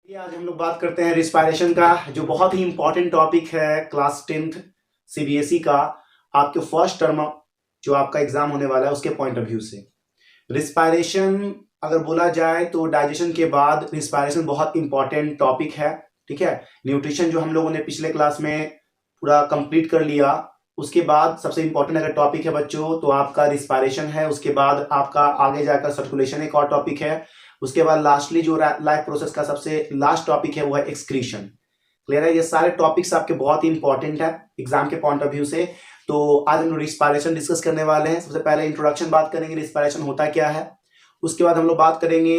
आज हम लोग बात करते हैं रिस्पायरेशन का, जो बहुत ही इंपॉर्टेंट टॉपिक है क्लास 10th सीबीएसई का। आपके फर्स्ट टर्म जो आपका एग्जाम होने वाला है उसके पॉइंट ऑफ व्यू से रिस्पायरेशन अगर बोला जाए तो डाइजेशन के बाद रिस्पायरेशन बहुत इंपॉर्टेंट टॉपिक है। ठीक है, न्यूट्रिशन जो हम लोगों ने पिछले क्लास में पूरा कंप्लीट कर लिया, उसके बाद सबसे इंपॉर्टेंट अगर टॉपिक है बच्चों तो आपका रिस्पायरेशन है। उसके बाद आपका आगे जाकर सर्कुलेशन एक और टॉपिक है। उसके बाद लास्टली जो लाइफ प्रोसेस का सबसे लास्ट टॉपिक है वो है एक्सक्रीशन। क्लियर है, ये सारे टॉपिक्स आपके बहुत ही इंपॉर्टेंट है एग्जाम के पॉइंट ऑफ व्यू से। तो आज हम लोग रिस्पायरेशन डिस्कस करने वाले हैं। सबसे पहले इंट्रोडक्शन बात करेंगे, रिस्पायरेशन होता क्या है। उसके बाद हम लोग बात करेंगे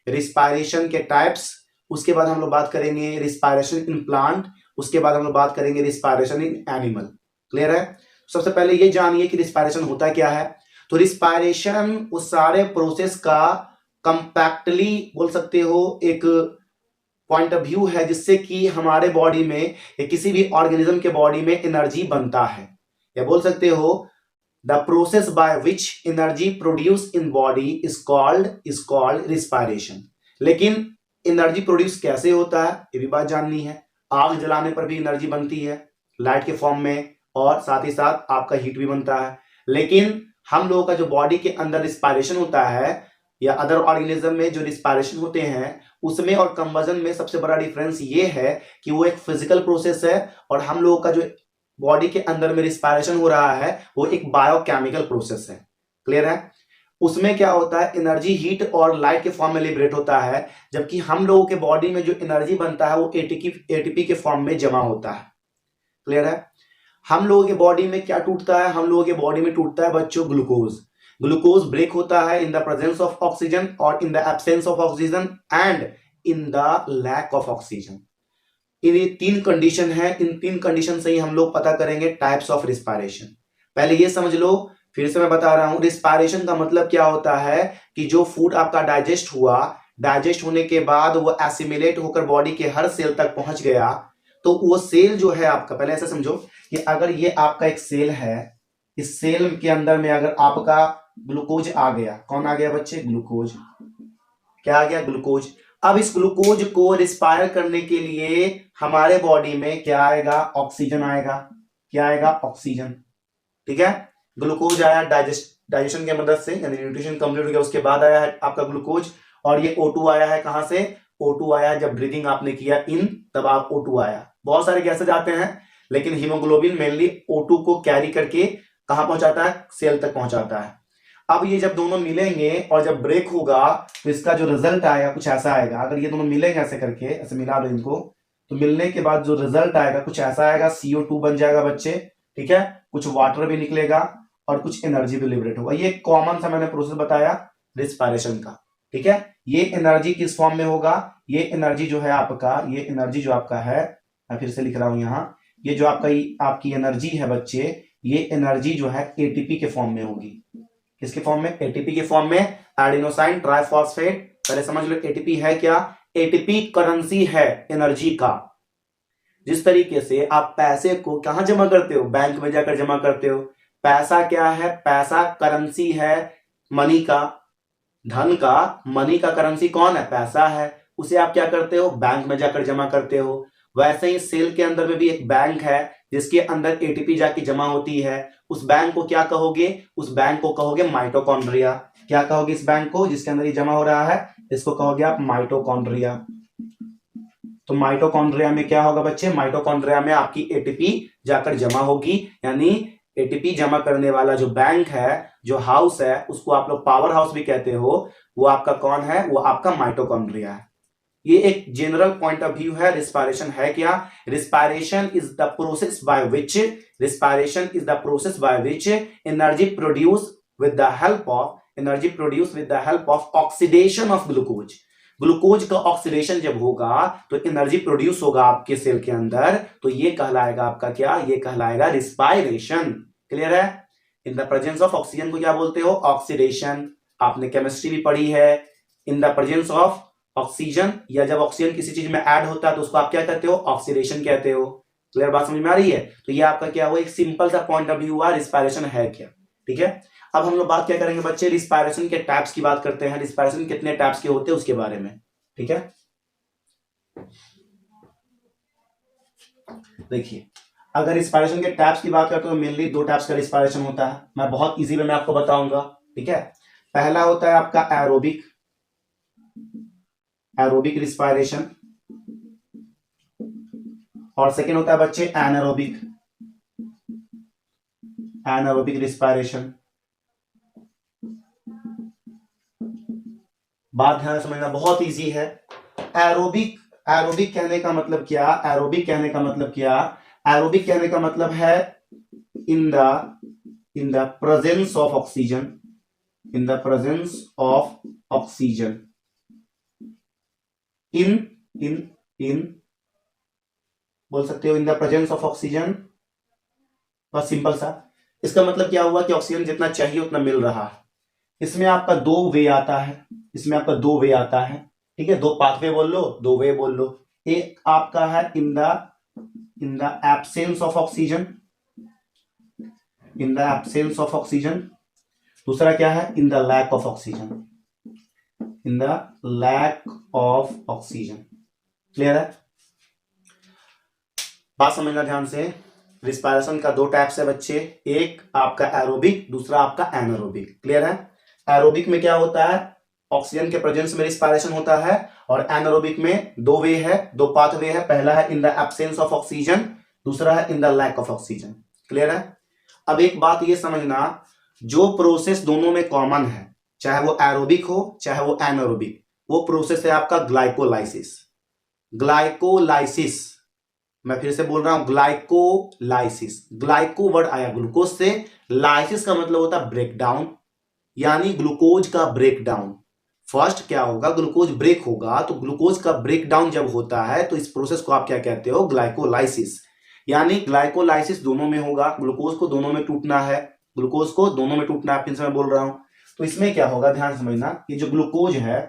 रिस्पायरेशन के टाइप्स। उसके बाद हम लोग बात करेंगे रिस्पायरेशन इन प्लांट। उसके बाद हम लोग बात करेंगे रिस्पायरेशन इन एनिमल। क्लियर है, सबसे पहले ये जानिए कि रिस्पायरेशन होता क्या है। तो रिस्पायरेशन उस सारे प्रोसेस का कंपैक्टली बोल सकते हो एक पॉइंट ऑफ व्यू है जिससे कि हमारे बॉडी में या किसी भी ऑर्गेनिज्म के बॉडी में एनर्जी बनता है, या बोल सकते हो the process by which energy produce in body is called respiration. लेकिन एनर्जी प्रोड्यूस कैसे होता है ये भी बात जाननी है। आग जलाने पर भी एनर्जी बनती है लाइट के फॉर्म में, और साथ ही साथ आपका हीट भी बनता है। लेकिन हम लोगों का जो बॉडी के अंदर रिस्पायरेशन होता है या अदर ऑर्गेनिज्म में जो रिस्पायरेशन होते हैं उसमें और कंबजन में सबसे बड़ा डिफरेंस ये है कि वो एक फिजिकल प्रोसेस है, और हम लोगों का जो बॉडी के अंदर में रिस्पायरेशन हो रहा है वो एक बायोकेमिकल प्रोसेस है। क्लियर है, उसमें क्या होता है एनर्जी हीट और लाइट के फॉर्म में लिबरेट होता है, जबकि हम लोगों के बॉडी में जो एनर्जी बनता है वो एटीपी के फॉर्म में जमा होता है। क्लियर है, हम लोगों के बॉडी में क्या टूटता है, हम लोगों के बॉडी में टूटता है बच्चों ग्लूकोज। ग्लूकोज ब्रेक होता है in the presence of oxygen और in the absence of oxygen and in the lack of oxygen. ये तीन कंडीशन है, इन तीन कंडीशन से ही हम लोग पता करेंगे टाइप्स ऑफ रिस्पायरेशन। पहले ये समझ लो, फिर से मैं बता रहा हूं रिस्पायरेशन का मतलब क्या होता है कि जो फूड आपका डाइजेस्ट हुआ, डाइजेस्ट होने के बाद वो एसिमिलेट होकर बॉडी के हर सेल तक पहुंच गया, तो वो सेल जो है आपका, पहले ऐसा समझो कि अगर ये आपका एक सेल है, इस सेल के अंदर में अगर आपका ग्लूकोज आ गया, कौन आ गया बच्चे, ग्लूकोज। क्या आ गया, ग्लूकोज। अब इस ग्लूकोज को रिस्पायर करने के लिए हमारे बॉडी में क्या आएगा, ऑक्सीजन आएगा। क्या आएगा, ऑक्सीजन। ठीक है, ग्लूकोज आया डाइजेशन की मदद से, यानी न्यूट्रिशन कंप्लीट हो गया, उसके बाद आया है आपका ग्लूकोज। और ये O2 आया है, कहां से, O2 आया जब ब्रीदिंग आपने किया इन, तब आप O2 आया। बहुत सारे गैसेज आते हैं, लेकिन हीमोग्लोबिन मेनली O2 को कैरी करके कहां पहुंचाता है, सेल तक पहुंचाता है। अब ये जब दोनों मिलेंगे और जब ब्रेक होगा तो इसका जो रिजल्ट आएगा कुछ ऐसा आएगा। अगर ये दोनों मिलेंगे ऐसे करके, ऐसे मिला लो इनको, तो मिलने के बाद जो रिजल्ट आएगा कुछ ऐसा आएगा, CO2 बन जाएगा बच्चे। ठीक है, कुछ वाटर भी निकलेगा और कुछ एनर्जी भी लिबरेट होगा। ये कॉमन सा मैंने प्रोसेस बताया रिस्पायरेशन का। ठीक है, ये एनर्जी किस फॉर्म में होगा, ये एनर्जी जो है आपका, ये एनर्जी जो आपका है, मैं फिर से लिख रहा हूं यहां, ये जो आपकी एनर्जी है बच्चे, ये एनर्जी जो है एटीपी के फॉर्म में होगी। किसके फॉर्म में, एटीपी के फॉर्म में, एडिनोसाइन ट्राइफॉस्फेट। पहले समझ लो एटीपी है क्या, एटीपी करेंसी है एनर्जी का। जिस तरीके से आप पैसे को कहां जमा करते हो, बैंक में जाकर जमा करते हो। पैसा क्या है, पैसा करेंसी है मनी का, धन का, मनी का करेंसी कौन है, पैसा है। उसे आप क्या करते हो, बैंक में जाकर जमा करते हो। वैसे ही सेल के अंदर में भी एक बैंक है जिसके अंदर एटीपी जाके जमा होती है। उस बैंक को क्या कहोगे, उस बैंक को कहोगे माइटोकॉन्ड्रिया। क्या कहोगे इस बैंक को जिसके अंदर ये जमा हो रहा है, इसको कहोगे आप माइटोकॉन्ड्रिया। तो माइटोकॉन्ड्रिया में क्या होगा बच्चे, माइटोकॉन्ड्रिया में आपकी एटीपी जाकर जमा होगी, यानी एटीपी जमा करने वाला जो बैंक है, जो हाउस है, उसको आप लोग पावर हाउस भी कहते हो, वो आपका कौन है, वो आपका माइटोकॉन्ड्रिया है। ये एक जनरल पॉइंट ऑफ व्यू है। रिस्पायरेशन है क्या, respiration is the process by which, respiration is the process by which energy produce with the help of, energy produce with the help of oxidation of glucose. Glucose का oxidation जब होगा तो energy produce होगा आपके cell के अंदर, तो ये कहलाएगा आपका क्या, ये कहलाएगा रिस्पायरेशन। क्लियर है, in the presence of oxygen को क्या बोलते हो, ऑक्सीडेशन। आपने केमिस्ट्री भी पढ़ी है, in the presence of oxygen, या जब ऑक्सीजन किसी चीज में ऐड होता है तो उसको आप क्या कहते हो, ऑक्सीडेशन कहते हो। क्लियर, बात समझ में आ रही है। तो ये आपका क्या हुआ, एक सिंपल सा पॉइंट ऑफ व्यू हुआ रिस्पायरेशन है क्या। ठीक है, अब हम लोग बात क्या करेंगे बच्चे, रिस्पायरेशन के टाइप्स की बात करते हैं। रिस्पायरेशन कितने टाइप्स के होते हैं उसके बारे में। ठीक है, देखिए, अगर रिस्पायरेशन के टैप्स की बात करते हो तो मेनली दो टैप्स का रिस्पायरेशन होता है। मैं बहुत इजी वे में आपको बताऊंगा, ठीक है। पहला होता है आपका एरोबिक, एरोबिक रिस्पायरेशन, और सेकेंड होता है बच्चे एनारोबिक, एनारोबिक रिस्पायरेशन। बात ध्यान से समझना, बहुत इजी है। एरोबिक, एरोबिक कहने का मतलब क्या, एरोबिक कहने का मतलब क्या, एरोबिक कहने का मतलब है in the presence of oxygen, in the presence of oxygen, in बोल सकते हो in the presence of oxygen. बस सिंपल सा, इसका मतलब क्या हुआ कि ऑक्सीजन जितना चाहिए उतना मिल रहा है। इसमें आपका दो वे आता है, इसमें आपका दो वे आता है, ठीक है। दो पाथवे बोल लो, दो वे बोल लो। एक आपका है in the absence of oxygen, in the absence of oxygen. दूसरा क्या है, in the lack of oxygen, in the lack of oxygen. Clear है? बात समझना ध्यान से। रिस्पायरेशन का दो टाइप्स है बच्चे, एक आपका एरोबिक, दूसरा आपका एनारोबिक। क्लियर है? एरोबिक में क्या होता है, ऑक्सीजन के प्रेजेंस में रिस्पायरेशन होता है, और एनारोबिक में दो वे है, दो पाथ वे है। पहला है in the absence of oxygen, दूसरा है in the lack of oxygen. Clear है? अब एक बात ये समझना, जो प्रोसेस दोनों में कॉमन है, चाहे वो एरोबिक हो चाहे वो एनारोबिक, वो प्रोसेस है आपका ग्लाइकोलाइसिस। ग्लाइकोलाइसिस, मैं फिर से बोल रहा हूं, ग्लाइकोलाइसिस। ग्लाइको वर्ड आया ग्लूकोज से, लाइसिस का मतलब होता है ब्रेक डाउन, यानी ग्लूकोज का ब्रेक डाउन। फर्स्ट क्या होगा, ग्लूकोज ब्रेक होगा, तो ग्लूकोज का ब्रेक डाउन जब होता है तो इस प्रोसेस को आप क्या कहते हो, ग्लाइकोलाइसिस। यानी ग्लाइकोलाइसिस दोनों में होगा, ग्लूकोज को दोनों में टूटना है, ग्लूकोज को दोनों में टूटना है, फिर से मैं बोल रहा हूं। तो इसमें क्या होगा, ध्यान समझना, ये जो ग्लूकोज है,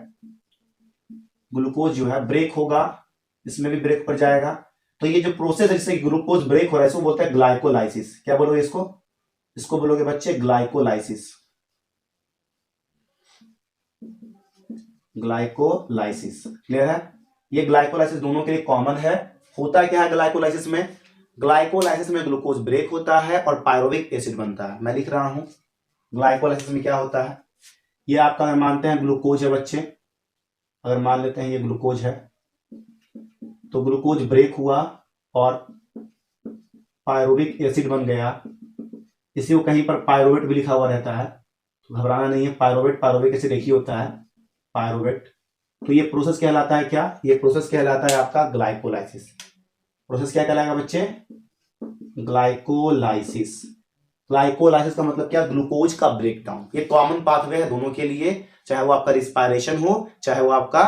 ग्लूकोज जो है ब्रेक होगा, इसमें भी ब्रेक पर जाएगा। तो ये जो प्रोसेस है जिससे ग्लूकोज ब्रेक हो रहा है इसको बोलते हैं ग्लाइकोलाइसिस। क्या बोलोगे इसको, इसको बोलोगे बच्चे ग्लाइकोलाइसिस, ग्लाइकोलाइसिस। क्लियर है? ये ग्लाइकोलाइसिस दोनों के लिए कॉमन है। होता क्या है ग्लाइकोलाइसिस में, ग्लाइकोलाइसिस में ग्लूकोज ब्रेक होता है और पायरुविक एसिड बनता है। मैं लिख रहा हूं, ग्लाइकोलाइसिस में क्या होता है, ये आपका मानते हैं ग्लूकोज है बच्चे, अगर मान लेते हैं ये ग्लूकोज है, तो ग्लूकोज ब्रेक हुआ और पायरुविक एसिड बन गया। इसी को कहीं पर पायरुवेट भी लिखा हुआ रहता है, तो घबराना नहीं है, पायरुवेट पायरुविक एसिड एक ही होता है, पायरुवेट। तो ये प्रोसेस कहलाता है क्या, ये प्रोसेस कहलाता है आपका ग्लाइकोलाइसिस। प्रोसेस क्या कहलाएगा बच्चे, ग्लाइकोलाइसिस। ग्लाइकोलाइसिस का मतलब क्या, ग्लूकोज का ब्रेकडाउन। ये कॉमन पाथवे है दोनों के लिए, चाहे वो आपका रिस्पायरेशन हो, चाहे वो आपका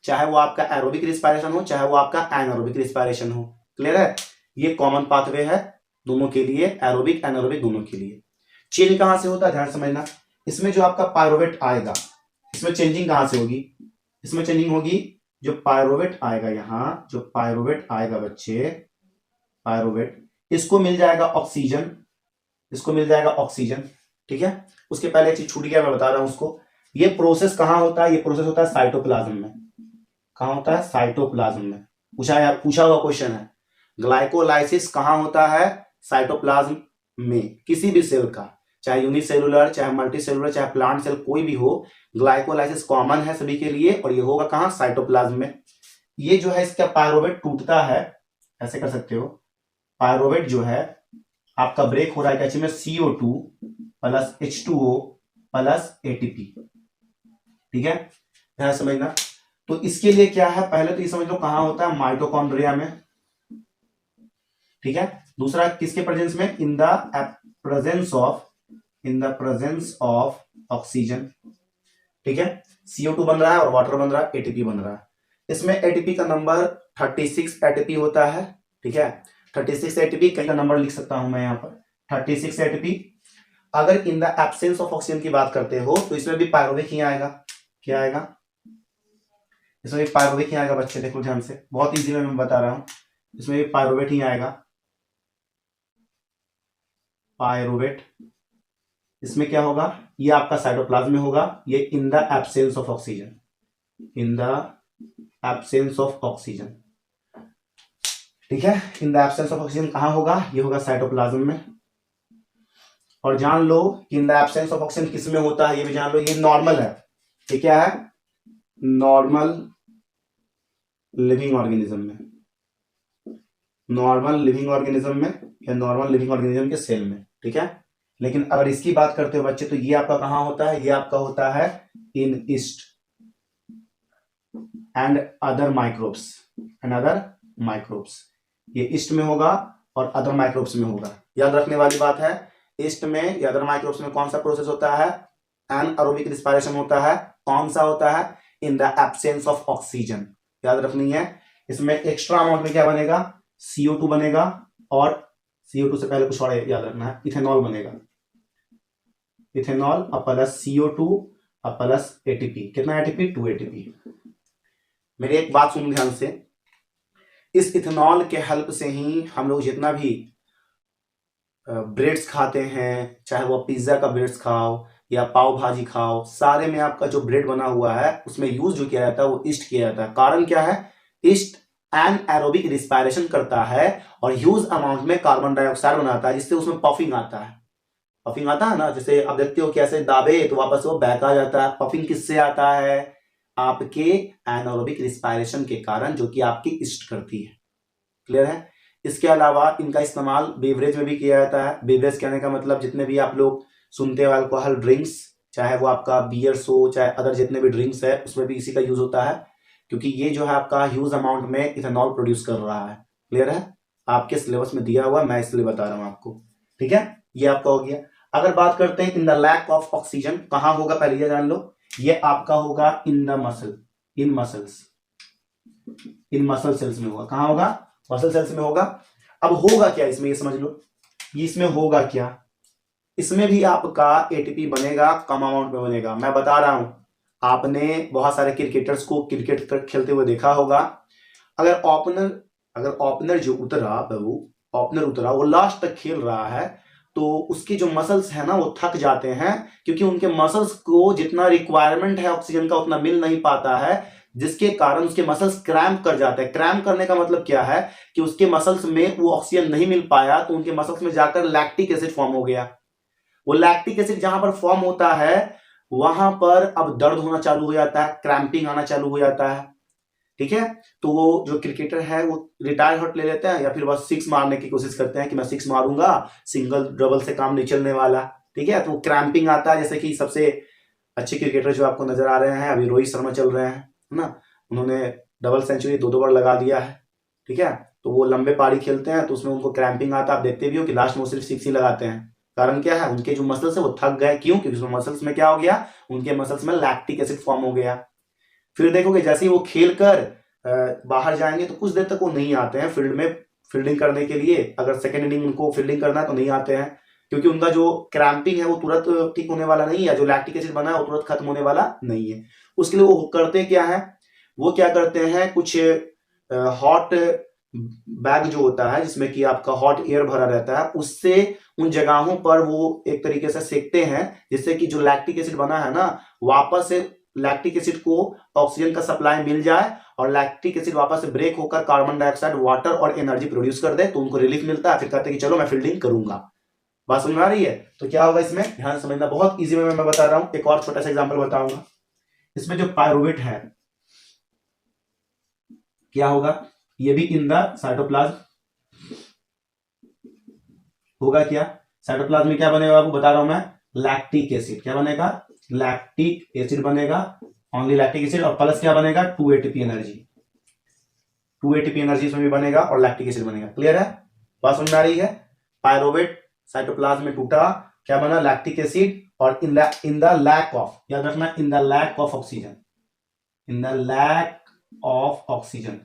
चाहे वो आपका एरोबिक रिस्पायरेशन हो, चाहे वो आपका एनारोबिक रिस्पायरेशन हो। क्लियर है? ये कॉमन पाथवे है दोनों के लिए, एरोबिक एनारोबिक दोनों के लिए। चेंज कहां से होता है, ध्यान समझना। इसमें जो आपका पायरुवेट आएगा, इसमें चेंजिंग कहां से होगी, इसमें चेंजिंग होगी, जो पायरुवेट आएगा, यहां जो पायरुवेट आएगा बच्चे, पायरुवेट, इसको मिल जाएगा ऑक्सीजन, इसको मिल जाएगा ऑक्सीजन। ठीक है? उसके पहले एक चीज छूट गया, मैं बता रहा हूं उसको। ये प्रोसेस कहां होता है, ये प्रोसेस होता है साइटोप्लाज्म में। कहां होता है, साइटोप्लाज्म में। पूछा हुआ क्वेश्चन है, ग्लाइकोलाइसिस कहां होता है, साइटोप्लाज्म में। किसी भी सेल का, चाहे यूनिसेलुलर, चाहे मल्टीसेलुलर, चाहे प्लांट सेल, कोई भी हो, ग्लाइकोलाइसिस कॉमन है सभी के लिए, और ये होगा कहां, साइटोप्लाज्म में। ये जो है इसका पायरुवेट टूटता है, ऐसे कर सकते हो, पायरुवेट जो है आपका ब्रेक हो रहा है क्या में, CO2 plus H2O plus ATP। ठीक है, ध्यान समझना। तो इसके लिए क्या है, पहले तो ये समझ लो कहां होता है, माइटोकॉन्ड्रिया में। ठीक है, दूसरा किसके प्रेजेंस में, इन द प्रेजेंस ऑफ ऑक्सीजन। ठीक है, CO2 बन रहा है और वाटर बन रहा है, ATP बन रहा है। इसमें ATP का नंबर 36 ATP होता है। ठीक है, 36 ATP, कहीं का नंबर लिख सकता हूं मैं यहां पर, 36 ATP। अगर इन द एब्सेंस ऑफ ऑक्सीजन की बात करते हो तो इसमें भी पायरुविक ही आएगा। क्या आएगा, इसमें भी पायरुवेट ही आएगा बच्चे, देखो ध्यान से, बहुत इजी में मैं बता रहा हूं, इसमें भी पायरुवेट ही आएगा, पायरुवेट। इसमें क्या होगा, ये आपका साइटोप्लाज्म में होगा, ये इन the absence of oxygen, in the absence of oxygen. ठीक है, in the absence of oxygen कहां होगा, ये होगा साइटोप्लाज्म में। और जान लो कि इन द एब्सेंस ऑफ ऑक्सीजन किस में होता है, ये भी जान लो, ये नॉर्मल है। ये क्या है, नॉर्मल लिविंग ऑर्गेनिज्म में, नॉर्मल लिविंग ऑर्गेनिज्म में या नॉर्मल लिविंग ऑर्गेनिज्म के सेल में। ठीक है, लेकिन अगर इसकी बात करते हो बच्चे, तो ये आपका कहां होता है, ये आपका होता है in yeast and other microbes, and other microbes. ये ईस्ट में होगा और अदर माइक्रोब्स में होगा। याद रखने वाली बात है, ईस्ट में या अदर माइक्रोब्स में कौन सा प्रोसेस होता है, एनारोबिक रिस्पायरेशन होता है। कौन सा होता है, in the absence of oxygen. याद रखनी है। इसमें एक्स्ट्रा अमाउंट में क्या बनेगा, CO2 बनेगा, और CO2 से पहले कुछ और याद रखना है, इथेनॉल बनेगा। Ethanol plus CO2 plus ATP। कितना ATP, 2 ATP। मेरी एक बात सुन ध्यान से, इस इथेनॉल के हेल्प से ही हम लोग जितना भी ब्रेड्स खाते हैं, चाहे वो पिज्जा का ब्रेड्स खाओ या पाव भाजी खाओ, सारे में आपका जो ब्रेड बना हुआ है उसमें यूज जो किया जाता है वो ईस्ट किया जाता है। कारण क्या है, ईस्ट एनारोबिक रिस्पायरेशन करता है और ह्यूज अमाउंट में कार्बन डाइऑक्साइड बनाता है, जिससे उसमें पफिंग आता है। पफिंग आता है ना, जैसे आप देखते हो कैसे दाबे तो वापस वो बैक आ जाता है। पफिंग किससे आता है, आपके एनारोबिक रिस्पायरेशन के कारण, जो कि आपकी ईस्ट करती है। क्लियर है। इसके अलावा इनका इस्तेमाल बेवरेज में भी किया जाता है। बेवरेज कहने का मतलब जितने भी आप लोग सुनते हो अल्कोहल ड्रिंक्स, चाहे वो आपका बियर्स हो, चाहे अदर जितने भी ड्रिंक्स है, उसमें भी इसी का यूज होता है, क्योंकि ये जो है आपका ह्यूज अमाउंट में इथेनॉल प्रोड्यूस कर रहा है। क्लियर है, आपके सिलेबस में दिया हुआ, मैं इसलिए बता रहा हूं आपको। ठीक है, ये आपका हो गया। अगर बात करते हैं in the lack of oxygen, कहां होगा पहले ये जान लो, ये आपका होगा in the muscle, in muscles, in muscle cells में होगा। कहां होगा, मसल सेल्स में होगा। अब होगा क्या इसमें, ये समझ लो, ये इसमें होगा क्या, इसमें भी आपका ATP बनेगा, कम अमाउंट में बनेगा। मैं बता रहा हूं, आपने बहुत सारे क्रिकेटर्स को क्रिकेट खेलते हुए देखा होगा। अगर ओपनर जो उतरा बाबू, ओपनर उतरा, वो लास्ट तक खेल रहा है, तो उसके जो मसल्स है ना वो थक जाते हैं, क्योंकि उनके मसल्स को जितना रिक्वायरमेंट है ऑक्सीजन का उतना मिल नहीं पाता है, जिसके कारण उसके मसल्स क्रैम्प कर जाते हैं। क्रैम्प करने का मतलब क्या है कि उसके मसल्स में वो ऑक्सीजन नहीं मिल पाया, तो उनके मसल्स में जाकर लैक्टिक एसिड फॉर्म हो गया। वो लैक्टिक एसिड जहां पर फॉर्म होता है, वहां पर अब दर्द होना चालू हो जाता है, क्रैम्पिंग आना चालू हो जाता है। ठीक है, तो वो जो क्रिकेटर है वो रिटायर हॉट ले लेते हैं, या फिर बस सिक्स मारने की कोशिश करते हैं कि मैं सिक्स मारूंगा, सिंगल डबल से काम नहीं चलने वाला। ठीक है, तो क्रैम्पिंग आता है। जैसे कि सबसे अच्छे क्रिकेटर जो आपको नजर आ रहे हैं अभी, रोहित शर्मा चल रहे हैं, है ना, उन्होंने डबल सेंचुरी 2-2 बार लगा दिया है। ठीक है, तो वो लंबे पारी खेलते हैं, तो उसमें उनको क्रैम्पिंग आता है। आप देखते भी हो कि लास्ट में वो सिर्फ सिक्स ही लगाते हैं। कारण क्या है, उनके जो मसल्स है वो थक गए। क्यों, क्योंकि उसमें मसल्स में क्या हो गया, उनके मसल्स में लैक्टिक एसिड फॉर्म हो गया। फिर देखोगे जैसे ही वो खेल कर बाहर जाएंगे तो कुछ देर तक वो नहीं आते हैं फील्ड में फील्डिंग करने के लिए। अगर सेकेंड इनिंग उनको फील्डिंग करना है तो नहीं आते हैं, क्योंकि उनका जो क्रैम्पिंग है वो तुरंत ठीक होने वाला नहीं है, जो लैक्टिक एसिड बना है वो तुरंत खत्म होने वाला नहीं है। उसके लिए वो करते क्या है, वो क्या करते हैं, कुछ हॉट बैग जो होता है जिसमें कि आपका हॉट एयर भरा रहता है, उससे उन जगहों पर वो एक तरीके से सेकते हैं, जिससे कि जो लैक्टिक एसिड बना है ना, वापस से लैक्टिक एसिड को ऑक्सीजन का सप्लाई मिल जाए, और लैक्टिक एसिड वापस से ब्रेक होकर कार्बन डाइऑक्साइड, वाटर और एनर्जी प्रोड्यूस कर दे, तो उनको रिलीफ मिलता है। फिर कहते हैं कि चलो मैं फील्डिंग करूंगा। बात समझ में आ रही है। तो क्या होगा इसमें, ध्यान समझना, बहुत इजी में मैं बता रहा हूं। एक और छोटा सा एग्जांपल बताऊंगा। इसमें जो पायरुवेट है क्या होगा, ये भी इन द साइटोप्लाज्म होगा। क्या साइटोप्लाज्म में क्या बनेगा बाबू, बता रहा हूं मैं, लैक्टिक एसिड। क्या बनेगा, लैक्टिक एसिड बनेगा, ओनली लैक्टिक एसिड, और प्लस क्या बनेगा, 2 ATP एनर्जी। 2 ATP एनर्जी इसमें भी बनेगा और लैक्टिक एसिड बनेगा। क्लियर है, बात समझ में आ रही है। पायरुवेट साइटोप्लाज्म में टूटा, क्या बना, लैक्टिक एसिड, और इन द लैक ऑफ, याद रखना, in the lack of oxygen, in the lack of oxygen.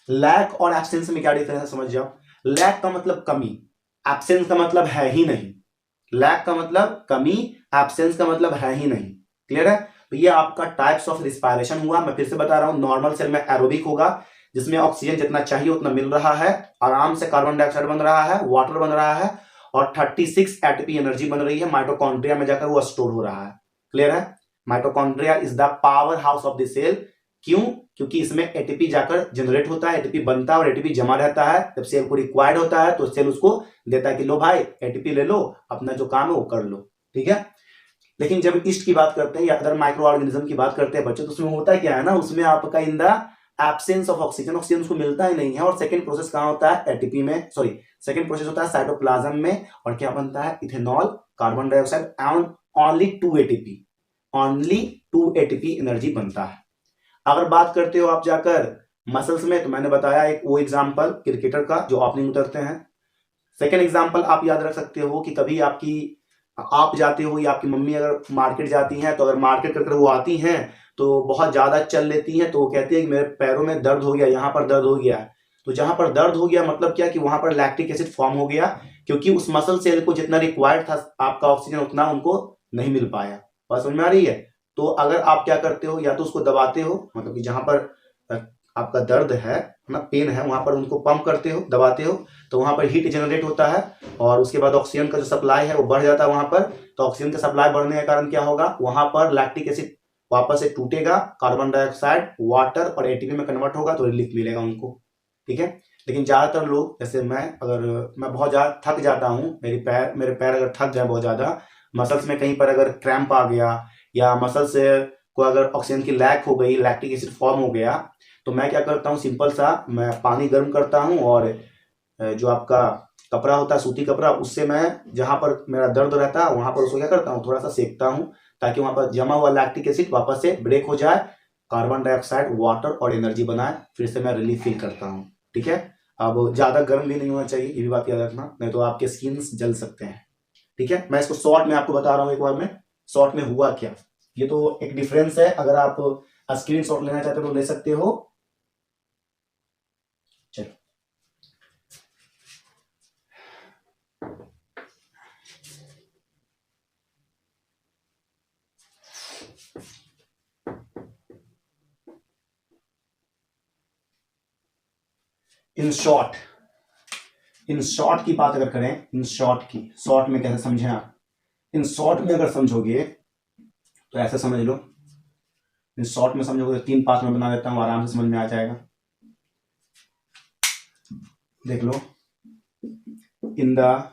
Lack और एब्सेंस में क्या डिफरेंस है समझ जाओ। लैक का मतलब कमी, एब्सेंस का मतलब है ही नहीं। लैक का मतलब कमी, एब्सेंस का मतलब है ही नहीं। क्लियर है। तो ये आपका टाइप्स ऑफ रिस्पायरेशन हुआ। मैं फिर से बता रहा हूं, नॉर्मल सेल में एरोबिक होगा, जिसमें ऑक्सीजन जितना चाहिए उतना मिल रहा है, आराम से कार्बन डाइऑक्साइड बन रहा है, वाटर बन रहा है, और 36 ATP एनर्जी बन रही है। माइटोकॉन्ड्रिया में जाकर वो स्टोर हो रहा है। क्लियर है। Mitochondria is the power house of the cell. क्यों? क्योंकि इसमें एटीपी जाकर जनरेट होता है, एटीपी बनता है और एटीपी जमा रहता है। जब सेल को रिक्वायर्ड होता है तो सेल उसको देता है कि लो भाई एटीपी ले लो, अपना जो काम है वो कर लो। ठीक है। लेकिन जब ईस्ट की बात करते हैं या अदर माइक्रो ऑर्गेनिज्म की बात करते हैं बच्चों, तो उसमें होता क्या है ना, उसमें आपका इन the absence of oxygen, oxygen उसको मिलता ही नहीं है। और सेकंड प्रोसेस कहाँ होता है? एटीपी में, सॉरी सेकंड प्रोसेस होता है साइटोप्लाज्म में। और क्या बनता है? Ethanol, carbon dioxide and only 2 ATP, only 2 ATP energy बनता है। अगर बात करते हो आप जाकर मसल्स में, तो मैंने बताया एक वो एग्जांपल क्रिकेटर का जो ओपनिंग उतरते हैं। सेकंड एग्जांपल आप याद रख सकते हो कि कभी आप जाते हो या आपकी मम्मी अगर मार्केट जाती हैं, तो अगर मार्केट करके वो आती हैं तो बहुत ज्यादा चल लेती हैं, तो वो कहती है कि मेरे पैरों में दर्द हो गया, यहाँ पर दर्द हो गया। तो जहां पर दर्द हो गया मतलब क्या कि वहां पर लैक्टिक एसिड फॉर्म हो गया, क्योंकि उस मसल सेल को जितना रिक्वायर्ड था आपका ऑक्सीजन उतना उनको नहीं मिल पाया। बात समझ में आ रही है? तो अगर आप क्या करते हो, या तो उसको दबाते हो, मतलब कि जहां पर आपका दर्द है ना, पेन है, वहां पर उनको पंप करते हो, दबाते हो, तो वहां पर हीट जनरेट होता है और उसके बाद ऑक्सीजन का जो सप्लाई है वो बढ़ जाता है वहां पर। तो ऑक्सीजन का सप्लाई बढ़ने के कारण क्या होगा, वहां पर लैक्टिक एसिड वापस से टूटेगा, कार्बन डाइऑक्साइड वाटर और एटीपी में कन्वर्ट होगा, तो रिलीफ मिलेगा उनको। ठीक है। लेकिन ज्यादातर लोग, जैसे मैं बहुत ज्यादा थक जाता हूँ, मेरे पैर अगर थक जाए बहुत ज्यादा, मसल्स में कहीं पर अगर क्रैम्प आ गया या मसल्स को अगर ऑक्सीजन की लैक हो गई, लैक्टिक एसिड फॉर्म हो गया, तो मैं क्या करता हूँ, सिंपल सा मैं पानी गर्म करता हूँ और जो आपका कपड़ा होता है सूती कपड़ा, उससे मैं जहां पर मेरा दर्द रहता है वहां पर उसको क्या करता हूँ, थोड़ा सा सेकता हूँ, ताकि वहां पर जमा हुआ लैक्टिक एसिड वापस से ब्रेक हो जाए, कार्बन डाइऑक्साइड वाटर और एनर्जी बनाए, फिर से मैं रिलीफ फील करता हूँ। ठीक है। अब ज्यादा गर्म भी नहीं होना चाहिए, ये भी बात याद रखना, नहीं तो आपके स्किन जल सकते हैं। ठीक है। मैं इसको शॉर्ट में आपको बता रहा हूँ एक बार में, शॉर्ट में हुआ क्या। ये तो एक डिफरेंस है, अगर आप स्क्रीन शॉट लेना चाहते हो तो ले सकते हो। चलो, इन शॉर्ट की बात अगर करें, इन शॉर्ट की, शॉर्ट में कैसे समझें आप, इन शॉर्ट में अगर समझोगे तो ऐसे समझ लो, इन शॉर्ट में समझोगे तो 3 पार्ट में बना देता हूं, आराम से समझ में आ जाएगा। देख लो, in the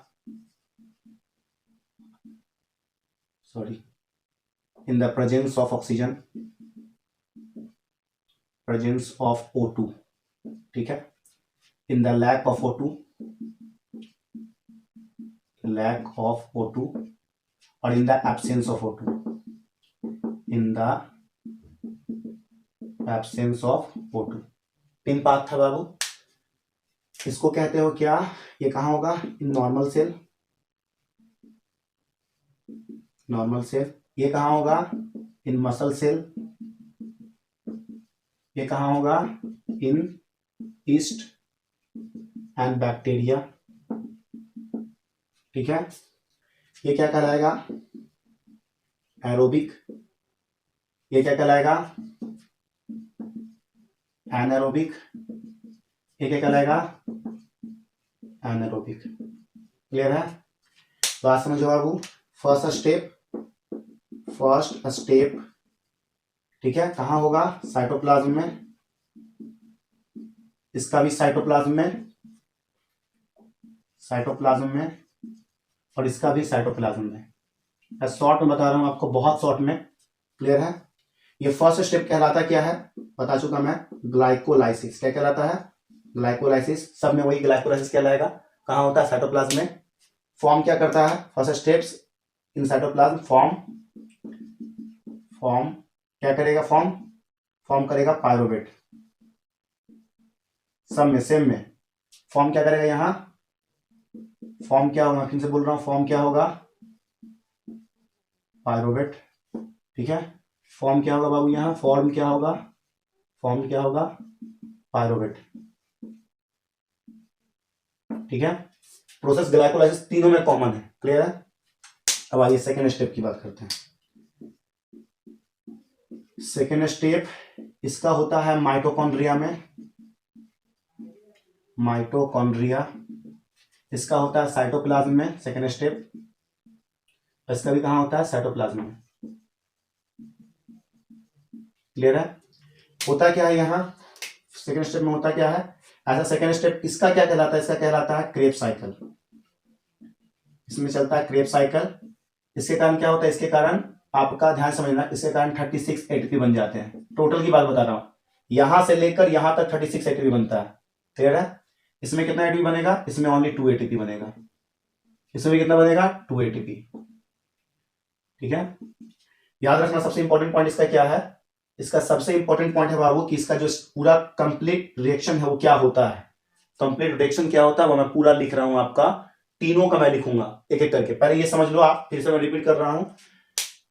in the presence of oxygen, presence of O2, ठीक है, in the lack of O2, lack of O2, और in the absence of O2, in the absence of O2। 3 part था बाबू। इसको कहते हो क्या, ये कहाँ होगा, in normal cell, normal cell. ये कहाँ होगा, इन मसल सेल। ये कहाँ होगा, इन ईस्ट एंड बैक्टीरिया। ठीक है। ये क्या कहलाएगा, एरोबिक। ये क्या कहलाएगा, एनारोबिक। ये क्या कहलाएगा, एनारोबिक। क्लियर है? बात समझो बाबू। फर्स्ट स्टेप, ठीक है, कहां होगा, साइटोप्लाज्म में। इसका भी साइटोप्लाज्म में, और इसका भी साइटोप्लाज्म में। मैं शॉर्ट में बता रहा हूं आपको, बहुत शॉर्ट में। क्लियर है? ये फर्स्ट स्टेप कहलाता क्या है, बता चुका मैं, ग्लाइकोलाइसिस। क्या कहलाता है, ग्लाइकोलाइसिस। सब में वही ग्लाइकोलाइसिस कहलाएगा। कहां होता है, साइटोप्लाज्म में। फॉर्म क्या करता है, first steps in cytoplasm, form क्या करेगा, फॉर्म करेगा पायरोवेट। सब में सेम में फॉर्म क्या करेगा, यहां फॉर्म क्या होगा, फिर से बोल रहा हूं, फॉर्म क्या होगा, पायरोवेट। ठीक है। फॉर्म क्या होगा बाबू, यहां फॉर्म क्या होगा, पायरोवेट। ठीक है। प्रोसेस ग्लाइकोलाइसिस तीनों में कॉमन है। क्लियर है? अब आइए सेकेंड स्टेप की बात करते हैं। सेकेंड स्टेप इसका होता है माइटोकॉन्ड्रिया में, माइटोकॉन्ड्रिया। इसका होता है साइटोप्लाज्म में, सेकेंड स्टेप। इसका भी कहां होता है, साइटोप्लाज्म में। क्लियर है? होता क्या है यहाँ सेकेंड स्टेप में, होता क्या है ऐसा सेकेंड स्टेप, इसका क्या कहलाता है, इसका कहलाता है क्रेब साइकिल। इसमें चलता है क्रेब साइकिल। इसके कारण क्या होता है, इसके कारण आपका ध्यान समझना, इसके कारण 36 एटीपी बन जाते हैं। टोटल की बात बता रहा हूं, यहां से लेकर यहां तक 36 एटीपी बनता है। क्लियर है? इसमें कितना एटीपी बनेगा, इसमें ओनली 2 एटीपी बनेगा। इसमें कितना बनेगा, 2 एटीपी। ठीक है, याद रखना सबसे इंपॉर्टेंट पॉइंट इसका क्या है, इसका सबसे इंपॉर्टेंट पॉइंट है बाबू कि इसका जो पूरा कंप्लीट रिएक्शन है वो क्या होता है। कंप्लीट रिएक्शन क्या होता है वो मैं पूरा लिख रहा हूं, आपका तीनों का मैं लिखूंगा एक एक करके। पहले ये समझ लो आप, फिर से मैं रिपीट कर रहा हूं।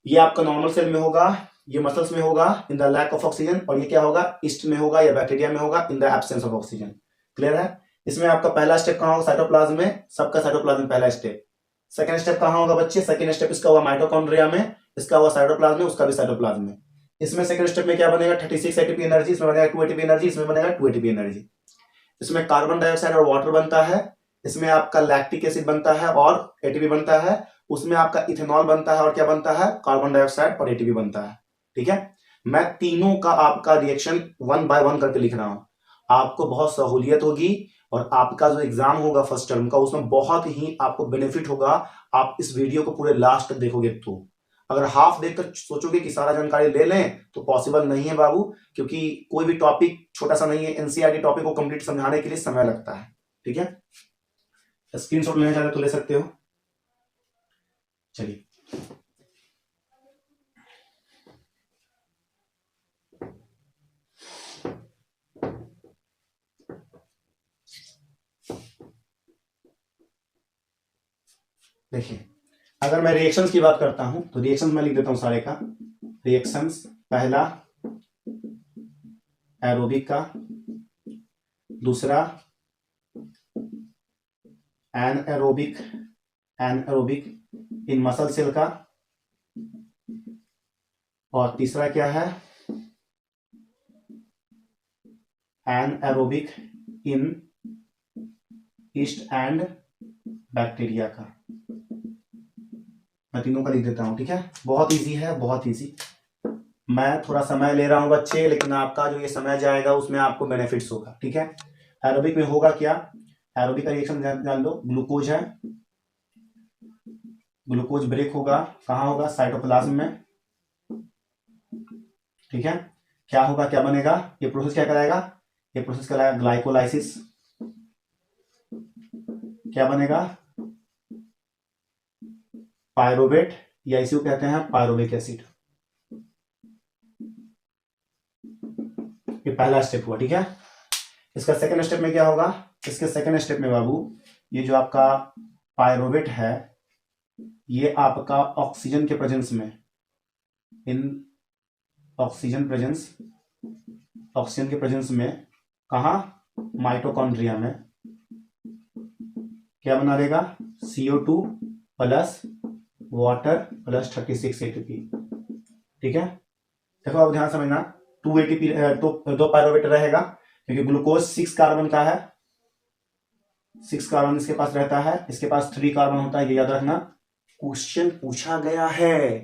ये आपका नॉर्मल सेल में होगा, ये मसल्स में होगा in the lack of oxygen, और ये क्या होगा, ईस्ट में होगा या बैक्टीरिया में होगा in the absence of oxygen. Clear है? इसमें आपका पहला स्टेप कहां होगा, साइटोप्लाज्म में, सबका साइटोप्लाज्म पहला स्टेप। सेकंड स्टेप कहां होगा बच्चे, सेकंड स्टेप इसका हुआ माइटोकॉन्ड्रिया में, इसका हुआ साइटोप्लाज्म में, उसका भी साइटोप्लाज्म में। इसमें सेकंड स्टेप में क्या बनेगा, 36 एटीपी एनर्जी, इसमें बनेगा 2 एटीपी एनर्जी, इसमें बनेगा 2 एटीपी एनर्जी। इसमें कार्बन डाइऑक्साइड और वाटर बनता है, इसमें आपका लैक्टिक एसिड बनता है और एटीपी बनता है, उसमें आपका इथेनॉल बनता है और क्या बनता है, कार्बन डाइऑक्साइड और एटीपी बनता है। ठीक है, मैं तीनों का आपका रिएक्शन 1 बाय 1 करके लिख रहा हूं, आपको बहुत सहूलियत होगी और आपका जो एग्जाम होगा फर्स्ट टर्म का उसमें बहुत ही आपको बेनिफिट होगा। आप इस वीडियो को पूरे लास्ट तक देखोगे तो, अगर हाफ देखकर सोचोगे कि सारा जानकारी ले लें तो पॉसिबल नहीं है बाबू, क्योंकि कोई भी टॉपिक छोटा सा नहीं है, एनसीईआरटी टॉपिक को कंप्लीट समझाने के लिए समय लगता है। ठीक है, स्क्रीनशॉट लेना चाहते तो ले सकते हो। चलिए, देखिए अगर मैं रिएक्शंस की बात करता हूं तो रिएक्शंस मैं लिख देता हूं सारे का। रिएक्शंस, पहला एरोबिक का, दूसरा एनएरोबिक, एनएरोबिक इन मसल सेल का, और तीसरा क्या है, anaerobic in yeast and bacteria का। मैं तीनों का लिख देता हूं। ठीक है, बहुत इजी है, बहुत इजी। मैं थोड़ा समय ले रहा हूं बच्चे, लेकिन आपका जो ये समय जाएगा उसमें आपको बेनिफिट्स होगा। ठीक है, एरोबिक में होगा क्या, एरोबिक का रिएक्शन जान लो, ग्लूकोज है, ग्लूकोज ब्रेक होगा, कहां होगा, साइटोप्लाज्म में। ठीक है, क्या होगा, क्या बनेगा, ये प्रोसेस क्या कराएगा, ये प्रोसेस कराएगा ग्लाइकोलाइसिस। क्या बनेगा, पायरोवेट, या इसी को कहते हैं पायरोविक एसिड। ये पहला स्टेप हुआ। ठीक है, इसका सेकंड स्टेप में क्या होगा, इसके सेकंड स्टेप में बाबू ये जो आपका पायरोवेट है ये आपका ऑक्सीजन के प्रेजेंस में, इन ऑक्सीजन प्रेजेंस, ऑक्सीजन के प्रेजेंस में कहा, माइटोकॉन्ड्रिया में क्या बना देगा, CO2 plus water plus 36 ATP. ठीक है, देखो अब ध्यान समझना, 2 एटीपी दो पायरोवेट रहेगा क्योंकि ग्लूकोज 6 कार्बन का है, 6 कार्बन इसके पास रहता है, इसके पास 3 कार्बन होता है, ये याद रखना। क्वेश्चन पूछा गया है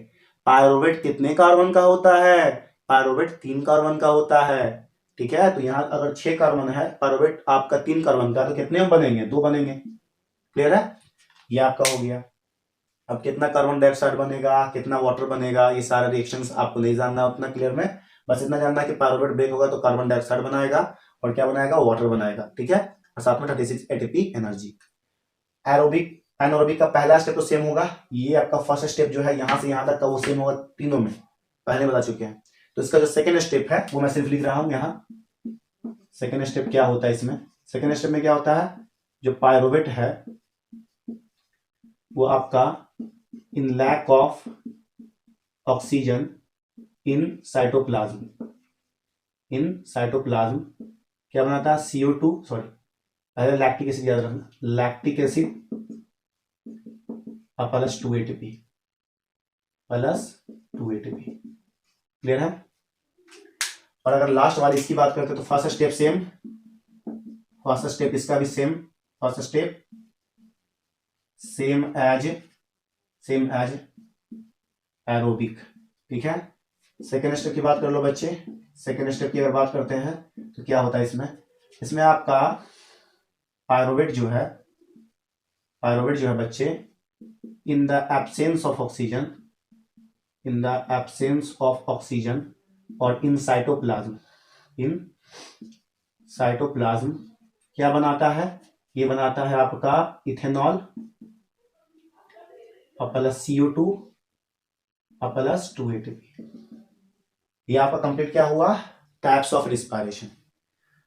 पायरोवेट कितने कार्बन का होता है, पायरोवेट 3 कार्बन का होता है। ठीक है, तो यहां अगर 6 कार्बन है, पायरोवेट आपका 3 कार्बन का, तो कितने बनेंगे, 2 बनेंगे। क्लियर है, ये आपका हो गया। अब कितना कार्बन डाइऑक्साइड बनेगा, कितना वाटर बनेगा, ये सारे रिएक्शंस आपको नहीं जानना उतना क्लियर में, बस इतना जानना कि पायरोवेट ब्रेक होगा तो कार्बन डाइऑक्साइड बनाएगा और क्या बनाएगा, वाटर बनाएगा। ठीक है, और साथ में 36 एटीपी एनर्जी। एरोबिक, एनारोबिक का पहला स्टेप तो सेम होगा, ये आपका फर्स्ट स्टेप जो है यहां से यहां तक का वो सेम होगा तीनों में, पहले बता चुके हैं। तो इसका जो सेकंड स्टेप है वो मैं सिर्फ लिख रहा हूं यहां। सेकंड स्टेप क्या होता है इसमें, सेकंड स्टेप में क्या होता है, जो पायरोवेट है वो आपका in lack of oxygen in cytoplasm, in cytoplasm क्या बनाता है, CO2, सॉरी पहले लैक्टिक एसिड याद रखना, lactic acid plus 2 ATP, plus 2 ATP. Clear है, और अगर लास्ट वाली इसकी बात करते तो first step same, first step इसका भी same, first step same as aerobic. ठीक है, सेकेंड स्टेप की बात कर लो बच्चे। सेकेंड स्टेप की अगर बात करते हैं तो क्या होता है इसमें, इसमें आपका पायरुवेट जो है बच्चे, इन the absence of oxygen, in the absence of oxygen और इन साइटोप्लाज्म क्या बनाता है, ये बनाता है आपका ethanol plus CO2 plus 2 ATP। ये आपका कंप्लीट क्या हुआ, टाइप्स ऑफ रिस्पायरेशन।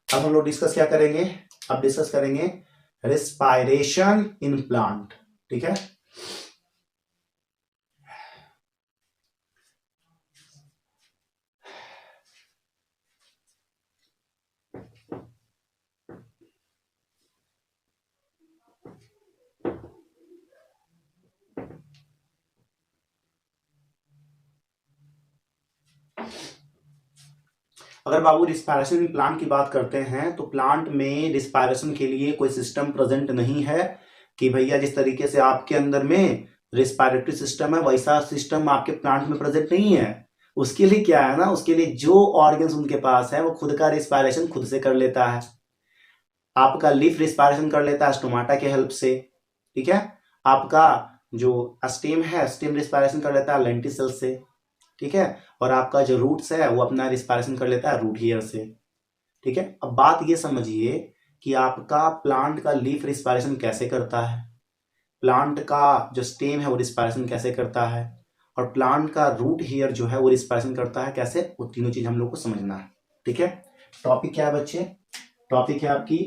अब हम लोग डिस्कस क्या करेंगे, अब डिस्कस करेंगे रिस्पायरेशन इन प्लांट। ठीक है, अगर बाबू रिस्पायरेशन इन प्लांट की बात करते हैं तो प्लांट में रिस्पायरेशन के लिए कोई सिस्टम प्रेजेंट नहीं है कि भैया जिस तरीके से आपके अंदर में रिस्पायरेटरी सिस्टम है वैसा सिस्टम आपके प्लांट में प्रेजेंट नहीं है। उसके लिए क्या है ना, उसके लिए जो ऑर्गन्स उनके पास है वो खुद का रिस्पायरेशन खुद से कर लेता है। आपका लीफ रिस्पायरेशन कर लेता है स्टोमाटा के हेल्प से। ठीक है, आपका जो स्टेम है, स्टेम रिस्पायरेशन कर लेता है लेंटिसेल से। ठीक है, और आपका जो रूट्स है वो अपना रिस्पायरेशन कर लेता है रूट हेयर से। ठीक है, अब बात ये समझिए कि आपका प्लांट का लीफ रिस्पायरेशन कैसे करता है, प्लांट का जो स्टेम है वो रिस्पायरेशन कैसे करता है, और प्लांट का रूट हेयर जो है वो रिस्पायरेशन करता है कैसे, वो तीनों चीज हम लोग को समझना है। ठीक है, टॉपिक क्या है बच्चे, टॉपिक है आपकी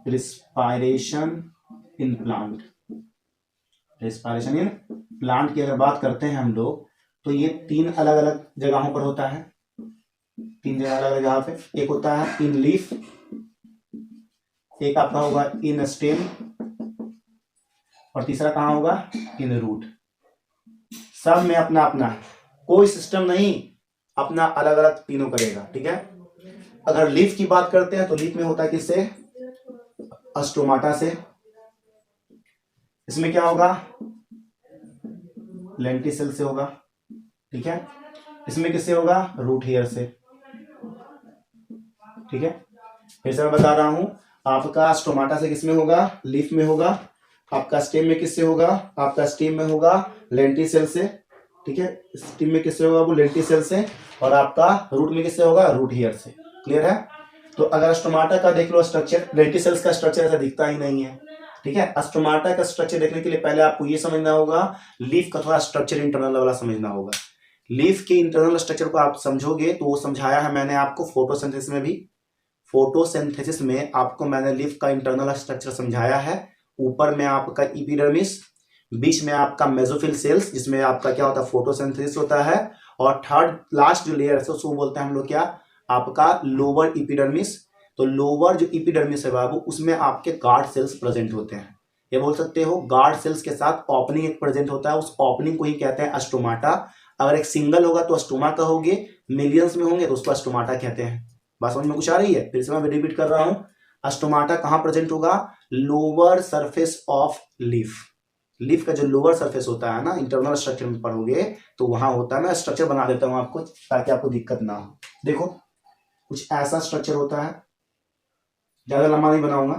respiration in plant. Respiration in plant की अगर बात करते हैं हम लोग तो ये तीन अलग अलग जगहों पर होता है, तीन जगह अलग अलग जगह पे। एक होता है इन लीफ, एक आपका होगा इन स्टेम, और तीसरा कहां होगा, इन रूट। सब में अपना अपना है, कोई सिस्टम नहीं, अपना अलग अलग तीनों करेगा। ठीक है, अगर लीफ की बात करते हैं तो लीफ में होता है किससे, स्टोमाटा से। इसमें क्या होगा, लेंटिसेल से होगा। ठीक है, इसमें किससे होगा, रूट हेयर से। ठीक है, फिर से मैं बता रहा हूं, आपका स्टोमाटा से किसमें होगा, लीफ में होगा। आपका स्टेम में किससे होगा, आपका स्टेम में होगा लेंटिसेल से। ठीक है, स्टेम में किससे होगा, वो लेंटिसेल से। और आपका रूट में किससे होगा, रूट हेयर से। क्लियर है, तो अगर स्टोमाटा का देख लो स्ट्रक्चर, लेंटिसेल्स का स्ट्रक्चर ऐसा दिखता ही नहीं है। ठीक है, स्टोमाटा का स्ट्रक्चर देखने के लिए पहले आपको ये समझना होगा, लीफ का थोड़ा स्ट्रक्चर इंटरनल वाला समझना होगा। लीफ के इंटरनल स्ट्रक्चर को आप समझोगे तो वो समझाया है मैंने आपको फोटोसिंथेसिस में भी। फोटोसिंथेसिस में आपको मैंने लीफ का इंटरनल स्ट्रक्चर समझाया है। ऊपर में आपका एपिडर्मिस, बीच में आपका मेसोफिल सेल्स जिसमें आपका क्या होता है, फोटोसिंथेसिस होता है, और थर्ड लास्ट जो लेयर है उसको बोलते हैं हम लोग क्या, आपका लोअर एपिडर्मिस। तो लोअर जो एपिडर्मिस है बाबू, उसमें आपके गार्ड सेल्स प्रेजेंट होते हैं। ये बोल सकते हो गार्ड सेल्स के साथ ओपनिंग एक प्रेजेंट होता है, उस ओपनिंग को ही कहते हैं स्टोमाटा। अगर एक सिंगल होगा तो स्टोमा कहोगे, मिलियंस में होंगे तो उसको स्टोमाटा कहते हैं। बात समझ में कुछ आ रही है, फिर से मैं रिपीट कर रहा हूं, स्टोमाटा कहां प्रेजेंट होगा, lower surface of leaf. Leaf का जो लोअर सरफेस होता है ना, इंटरनल स्ट्रक्चर में पढ़ोगे तो वहां होता है। मैं स्ट्रक्चर बना देता हूं आपको ताकि आपको दिक्कत ना हो। देखो कुछ ऐसा स्ट्रक्चर होता है, ज्यादा लंबा नहीं बनाऊंगा,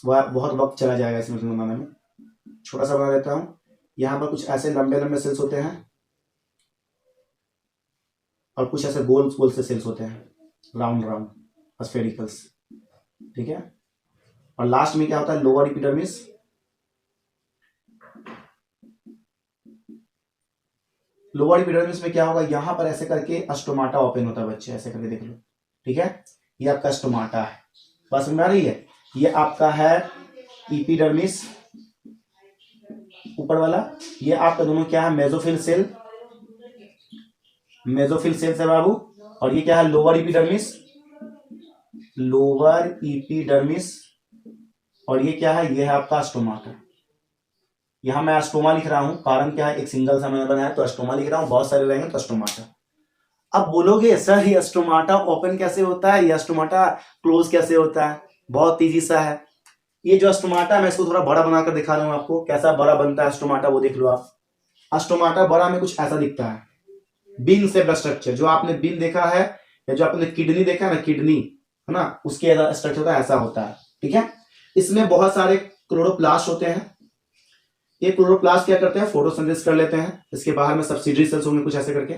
बहुत वक्त चला जाएगा इसमें बनाने में, छोटा सा बना देता हूं। यहां पर कुछ ऐसे लंबे लंबे सेल्स होते हैं और कुछ ऐसे गोल गोल से सेल्स होते हैं, राउंड राउंड स्फेरिकल्स। ठीक है, और लास्ट में क्या होता है, लोअर एपिडर्मिस। लोअर एपिडर्मिस में क्या होगा, यहां पर ऐसे करके स्टोमाटा ओपन होता है बच्चे, ऐसे करके देख लो। ठीक है, ये आपका स्टोमाटा है, बात समझ में आ रही है। ये आपका है एपिडर्मिस ऊपर वाला, ये आपका दोनों क्या है, मेसोफिल सेल, मेसोफिल सेल है बाबू। और ये क्या है, लोअर एपिडर्मिस, लोअर एपिडर्मिस। और ये क्या है, ये है आपका स्टोमाटा। यहां मैं स्टोमा लिख रहा हूं, कारण क्या है, एक सिंगल सा मैंने बनाया तो स्टोमा लिख रहा हूं, बहुत सारे रहेंगे तो स्टोमाटा। अब बोलोगे सर ये स्टोमाटा ओपन कैसे होता है, या स्टोमाटा क्लोज कैसे होता है, बहुत इजी सा है। ये जो स्टोमाटा, मैं इसको थोड़ा बड़ा बनाकर दिखा रहा हूं आपको, कैसा बड़ा बनता है स्टोमाटा वो देख लो आप। स्टोमाटा बड़ा में कुछ ऐसा दिखता है, बीन शेप्ड स्ट्रक्चर, जो आपने बीन देखा है या जो आपने किडनी देखा है ना, किडनी है ना, उसके स्ट्रक्चर होता है, ऐसा होता है। ठीक है, इसमें बहुत सारे क्लोरोप्लास्ट होते हैं। ये क्लोरोप्लास्ट क्या करते हैं, फोटोसिंथेसिस कर लेते हैं। इसके बाहर में सब्सिडरी सेल्स होंगे कुछ ऐसे करके,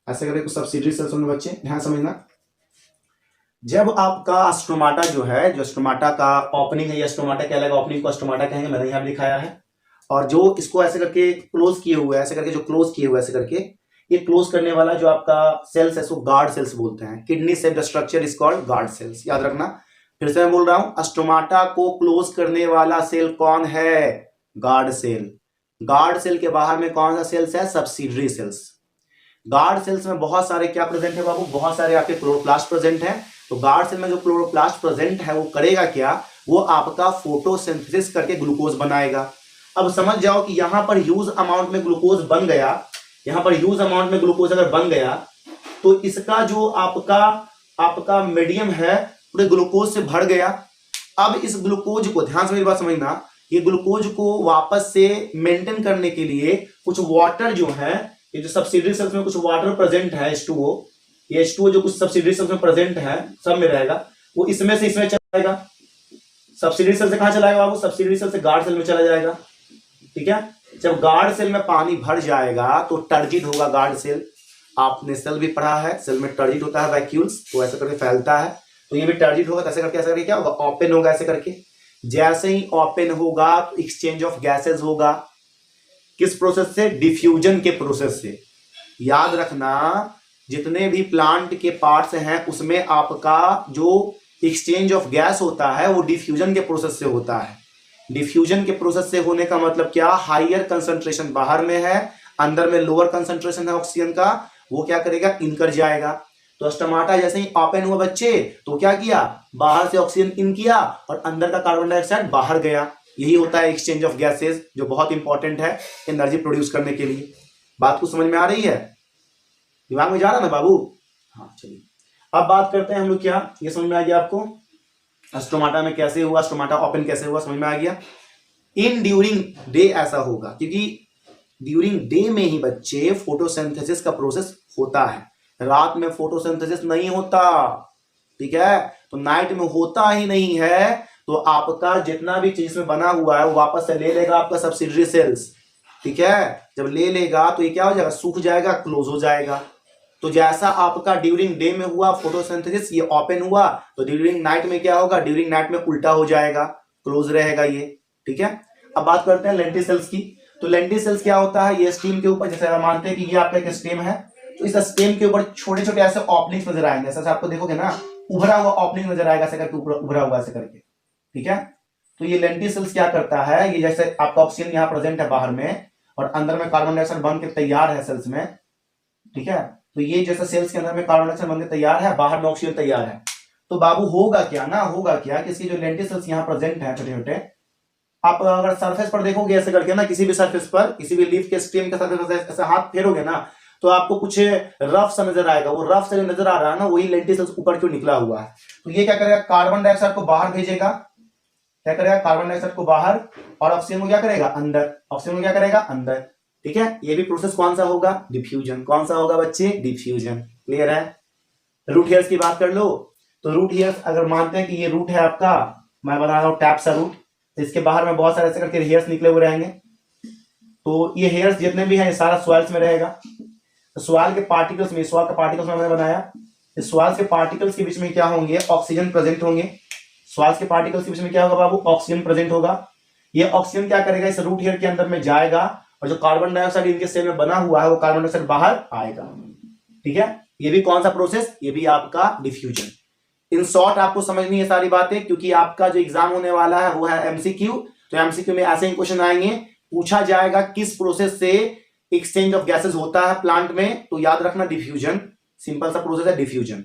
ऐसे करके कुछ सब्सिडरी सेल्स होंगे बच्चे, ध्यान समझना। जब आपका स्टोमाटा जो है, जो स्टोमाटा का ओपनिंग है, या स्टोमाटा क्या लगेगा, ओपनिंग को स्टोमाटा कहेंगे, मैंने यहाँ दिखाया है। और जो इसको ऐसे करके क्लोज किए हुए, ऐसे करके जो क्लोज किए हुए, ऐसे करके ये क्लोज करने वाला जो आपका सेल्स है इसको गार्ड सेल्स बोलते हैं। Kidney shaped structure is called guard cells, याद रखना। फिर से मैं बोल रहा हूं, स्टोमाटा को क्लोज करने वाला सेल कौन है, गार्ड सेल। गार्ड सेल के बाहर में कौन सा सेल्स है, सब्सिडरी सेल्स। गार्ड सेल्स में बहुत सारे क्या प्रेजेंट है बाबू, बहुत सारे आपके क्लोरोप्लास्ट प्रेजेंट है। तो गार्ड सेल में जो क्लोरोप्लास्ट प्रेजेंट है वो करेगा क्या, वो आपका फोटोसिंथेसिस करके ग्लूकोज बनाएगा। अब समझ जाओ कि यहां पर ह्यूज अमाउंट में ग्लूकोज बन गया, यहां पर ह्यूज अमाउंट में ग्लूकोज अगर बन गया तो इसका जो आपका मीडियम है पूरे ग्लूकोज से भर गया। अब इस ग्लूकोज को, ध्यान से मेरी बात समझना, ये ग्लूकोज को वापस से मेंटेन करने के लिए कुछ वाटर जो है, ये जो सब्सिडरी सेल्स में कुछ वाटर प्रेजेंट है, H2O, ये H2O जो कुछ सब्सिडरी सेल्स में प्रेजेंट है, सब में रहेगा, वो इसमें से इसमें चलाएगा। सब्सिडरी सेल से कहां चलाएगा बाबू, सब्सिडरी सेल से गार्ड सेल में चला जाएगा। ठीक है, जब गार्ड सेल में पानी भर जाएगा तो टर्जिट होगा गार्ड सेल। आपने सेल भी पढ़ा है, सेल में टर्जिट होता है, वैक्यूल्स, तो ऐसे करके फैलता है। तो ये भी टर्जिट होगा, ऐसे करके क्या होगा, ओपन होगा ऐसे करके। जैसे ही ओपन होगा तो एक्सचेंज ऑफ गैसेस होगा, किस प्रोसेस से, डिफ्यूजन के प्रोसेस से। याद रखना, जितने भी प्लांट के पार्ट्स हैं उसमें आपका जो एक्सचेंज ऑफ गैस होता है वो डिफ्यूजन के प्रोसेस से होता है। डिफ्यूजन के प्रोसेस से होने का मतलब क्या, हायर कंसंट्रेशन बाहर में है, अंदर में लोअर कंसंट्रेशन है ऑक्सीजन का, वो क्या करेगा, इन कर जाएगा। तो स्टोमाटा जैसे ही ओपन हुआ बच्चे, तो क्या किया, बाहर से ऑक्सीजन इन किया और अंदर का कार्बन डाइऑक्साइड बाहर गया। यही होता है एक्सचेंज ऑफ गैसेस, जो बहुत इंपॉर्टेंट है एनर्जी प्रोड्यूस करने के लिए। बात को समझ में आ रही है, दिमाग में जा रहा ना बाबू। हाँ चलिए, अब बात करते हैं हम लोग, क्या ये समझ में आ गया आपको, स्टोमाटा में कैसे हुआ, स्टोमाटा ओपन कैसे हुआ, समझ में आ गया। इन ड्यूरिंग डे ऐसा होगा, क्योंकि ड्यूरिंग डे में ही बच्चे फोटोसिंथेसिस का प्रोसेस होता है, रात में फोटोसिंथेसिस नहीं होता। ठीक है, तो नाइट में होता ही नहीं है, तो आपका जितना भी चीज में बना हुआ है वो वापस से ले लेगा आपका सब्सिडरी सेल्स। ठीक है, जब ले लेगा तो ये क्या हो जाएगा, सूख जाएगा, क्लोज हो जाएगा। तो जैसा आपका ड्यूरिंग डे में हुआ फोटोसिंथेसिस, ये ओपन हुआ, तो ड्यूरिंग नाइट में क्या होगा, ड्यूरिंग नाइट में उल्टा हो जाएगा, क्लोज रहेगा ये। ठीक है, अब बात करते हैं लेंटिसेल्स की। तो लेंटिसेल्स क्या होता है, ये स्टेम के ऊपर, जैसे मानते हैं कि ये आपका एक स्टेम है, तो इस स्टेम के ऊपर छोटे छोटे ऐसे ओपनिंग्स नजर आएंगे, ऐसे आपको देखोगे ना, उभरा हुआ ओपनिंग नजर आएगा ऐसे करके, उभरा हुआ ऐसे करके। ठीक है, तो ये लेंटिसेल्स क्या करता है, ये जैसे आपका ऑक्सीजन यहाँ प्रेजेंट है बाहर में और अंदर में कार्बन डाइऑक्साइड बन के तैयार है सेल्स में। ठीक है, तो ये जैसे सेल्स के अंदर में कार्बन डाइऑक्साइड बन के तैयार है, बाहर में ऑक्सीजन तैयार है। तो बाबू होगा क्या ना, होगा क्या कि इसकी जो लेंटिसेल्स यहाँ प्रेजेंट है छोटे छोटे, आप अगर सरफेस पर देखोगे ऐसे करके ना, किसी भी सरफेस पर, किसी भी लीफ के स्टेम के सरफेस ऐसे हाथ फेरोगे ना, तो आपको कुछ रफ सा नजर आएगा। वो रफ से नजर आ रहा है ना, वही लेंटिसेल्स ऊपर क्यों निकला हुआ है। तो ये क्या करेगा, कार्बन डाइऑक्साइड को बाहर भेजेगा, क्या करेगा, कार्बन डाइऑक्साइड को बाहर, और ऑक्सीजन को क्या करेगा, अंदर, ऑक्सीजन को क्या करेगा, अंदर। ठीक है, ये भी प्रोसेस कौन सा होगा, डिफ्यूजन। कौन सा होगा बच्चे, डिफ्यूजन। क्लियर है। रूट हेयर्स की बात कर लो, तो रूट हेयर्स अगर मानते हैं कि ये रूट है आपका, मैं बना रहा हूं टैप सा रूट, तो इसके बाहर में बहुत सारे ऐसे करके हेयर्स निकले हुए रहेंगे। तो ये हेयर्स जितने भी हैं, ये सारा सॉइल्स में रहेगा। तो सॉइल के पार्टिकल्स में, सॉइल का पार्टिकल्स मैंने बनाया, इस सॉइल के पार्टिकल्स के बीच में क्या होंगे, ऑक्सीजन प्रेजेंट होंगे। सॉइल के पार्टिकल्स के बीच में क्या होगा बाबू, ऑक्सीजन प्रेजेंट होगा। ये ऑक्सीजन क्या करेगा, इस रूट हेयर के अंदर में जाएगा, और जो कार्बन डाइऑक्साइड इनके सेल में बना हुआ है वो कार्बन डाइऑक्साइड बाहर आएगा। ठीक है, ये भी कौन सा प्रोसेस, ये भी आपका डिफ्यूजन। इन शॉर्ट आपको समझनी है सारी बातें, क्योंकि आपका जो एग्जाम होने वाला है वो है एमसीक्यू। तो एमसीक्यू में ऐसे ही क्वेश्चन आएंगे, पूछा जाएगा किस प्रोसेस से एक्सचेंज ऑफ गैसेस होता है प्लांट में, तो याद रखना डिफ्यूजन, सिंपल सा प्रोसेस है डिफ्यूजन।